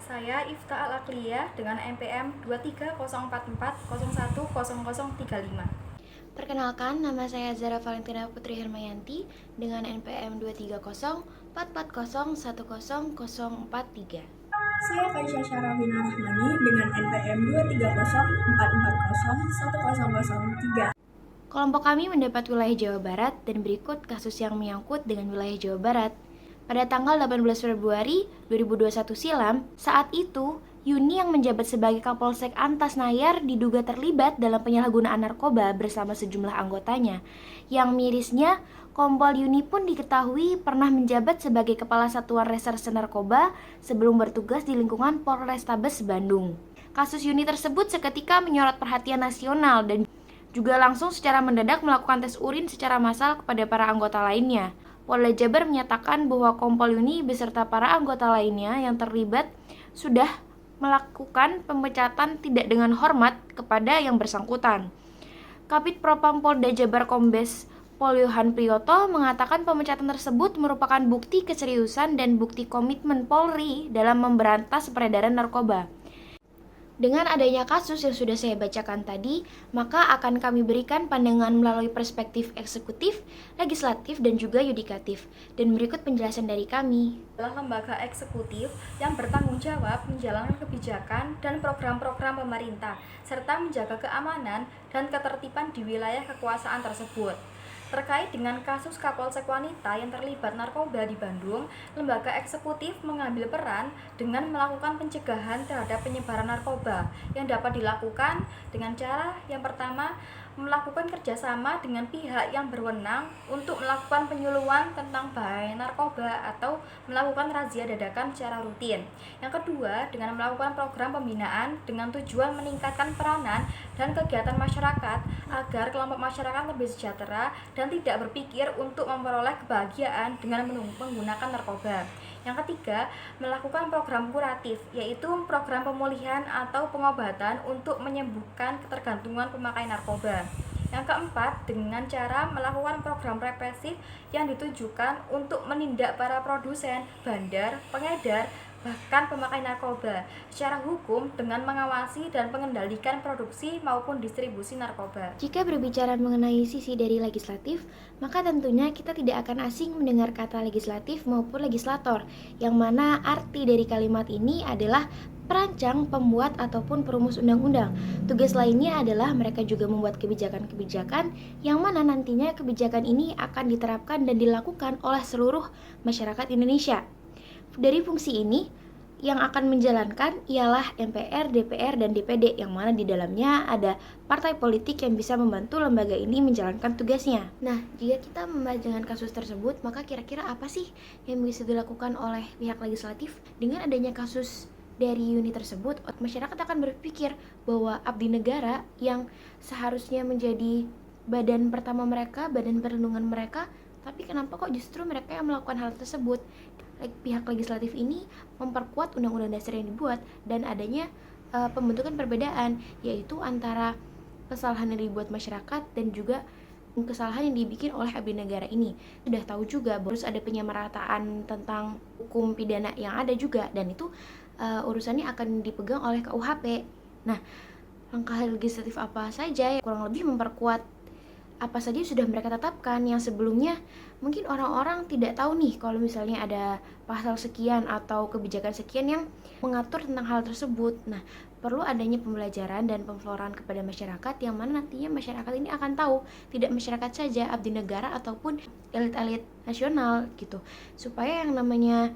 Saya Ifta Al-Akliyah dengan NPM 230440100035. Perkenalkan, nama saya Zara Valentina Putri Hermayanti dengan NPM 23044010043. Saya Kaisya Syarafina Rahmani dengan NPM 23044010003. Kelompok kami mendapat wilayah Jawa Barat dan berikut kasus yang menyangkut dengan wilayah Jawa Barat. Pada tanggal 18 Februari 2021 silam, saat itu Yuni yang menjabat sebagai Kapolsek Antasnayar diduga terlibat dalam penyalahgunaan narkoba bersama sejumlah anggotanya. Yang mirisnya, Kompol Yuni pun diketahui pernah menjabat sebagai Kepala Satuan Reserse Narkoba sebelum bertugas di lingkungan Polrestabes Bandung. Kasus Yuni tersebut seketika menyorot perhatian nasional dan juga langsung secara mendadak melakukan tes urin secara massal kepada para anggota lainnya. Polda Jabar menyatakan bahwa Kompol Yuni beserta para anggota lainnya yang terlibat sudah melakukan pemecatan tidak dengan hormat kepada yang bersangkutan. Kabid Propam Polda Jabar Kombes Pol Yohan Priyoto mengatakan pemecatan tersebut merupakan bukti keseriusan dan bukti komitmen Polri dalam memberantas peredaran narkoba. Dengan adanya kasus yang sudah saya bacakan tadi, maka akan kami berikan pandangan melalui perspektif eksekutif, legislatif, dan juga yudikatif. Dan berikut penjelasan dari kami. Adalah lembaga eksekutif yang bertanggung jawab menjalankan kebijakan dan program-program pemerintah, serta menjaga keamanan dan ketertiban di wilayah kekuasaan tersebut. Terkait dengan kasus Kapolsek wanita yang terlibat narkoba di Bandung, lembaga eksekutif mengambil peran dengan melakukan pencegahan terhadap penyebaran narkoba yang dapat dilakukan dengan cara yang pertama, melakukan kerjasama dengan pihak yang berwenang untuk melakukan penyuluhan tentang bahaya narkoba atau melakukan razia dadakan secara rutin. Yang kedua, dengan melakukan program pembinaan dengan tujuan meningkatkan peranan dan kegiatan masyarakat agar kelompok masyarakat lebih sejahtera dan tidak berpikir untuk memperoleh kebahagiaan dengan menggunakan narkoba. Yang ketiga, melakukan program kuratif, yaitu program pemulihan atau pengobatan untuk menyembuhkan ketergantungan pemakai narkoba. Yang keempat, dengan cara melakukan program represif yang ditujukan untuk menindak para produsen, bandar, pengedar, bahkan pemakai narkoba secara hukum dengan mengawasi dan mengendalikan produksi maupun distribusi narkoba. Jika berbicara mengenai sisi dari legislatif, maka tentunya kita tidak akan asing mendengar kata legislatif maupun legislator, yang mana arti dari kalimat ini adalah perancang, pembuat, ataupun perumus undang-undang. Tugas lainnya adalah mereka juga membuat kebijakan-kebijakan yang mana nantinya kebijakan ini akan diterapkan dan dilakukan oleh seluruh masyarakat Indonesia. Dari fungsi ini, yang akan menjalankan ialah MPR, DPR, dan DPD, yang mana di dalamnya ada partai politik yang bisa membantu lembaga ini menjalankan tugasnya. Nah, jika kita membahas dengan kasus tersebut, maka kira-kira apa sih yang bisa dilakukan oleh pihak legislatif? Dengan adanya kasus dari unit tersebut, masyarakat akan berpikir bahwa abdi negara yang seharusnya menjadi badan pertama mereka, badan perlindungan mereka, tapi kenapa kok justru mereka yang melakukan hal tersebut? Pihak legislatif ini memperkuat undang-undang dasar yang dibuat dan adanya pembentukan perbedaan, yaitu antara kesalahan yang dibuat masyarakat dan juga kesalahan yang dibikin oleh abdi negara ini. Sudah tahu juga harus ada penyamarataan tentang hukum pidana yang ada juga, dan itu urusannya akan dipegang oleh KUHP. Nah, langkah legislatif apa saja yang kurang lebih memperkuat apa saja sudah mereka tetapkan yang sebelumnya mungkin orang-orang tidak tahu nih kalau misalnya ada pasal sekian atau kebijakan sekian yang mengatur tentang hal tersebut. Nah, perlu adanya pembelajaran dan pemfloran kepada masyarakat yang mana nantinya masyarakat ini akan tahu, tidak masyarakat saja, abdi negara ataupun elit-elit nasional gitu, supaya yang namanya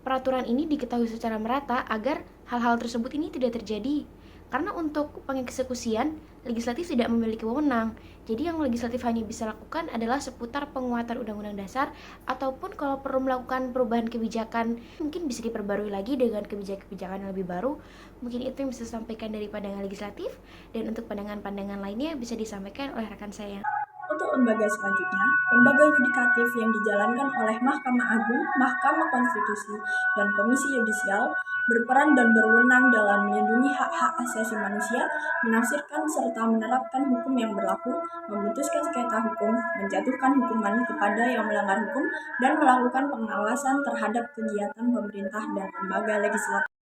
peraturan ini diketahui secara merata agar hal-hal tersebut ini tidak terjadi. Karena untuk pengeksekusian, legislatif tidak memiliki wewenang. Jadi yang legislatif hanya bisa lakukan adalah seputar penguatan undang-undang dasar, ataupun kalau perlu melakukan perubahan kebijakan, mungkin bisa diperbarui lagi dengan kebijakan-kebijakan yang lebih baru. Mungkin itu yang bisa disampaikan dari pandangan legislatif, dan untuk pandangan-pandangan lainnya bisa disampaikan oleh rekan saya. Untuk lembaga selanjutnya, lembaga yudikatif yang dijalankan oleh Mahkamah Agung, Mahkamah Konstitusi, dan Komisi Yudisial berperan dan berwenang dalam melindungi hak-hak asasi manusia, menafsirkan serta menerapkan hukum yang berlaku, memutuskan sengketa hukum, menjatuhkan hukuman kepada yang melanggar hukum, dan melakukan pengawasan terhadap kegiatan pemerintah dan lembaga legislatif.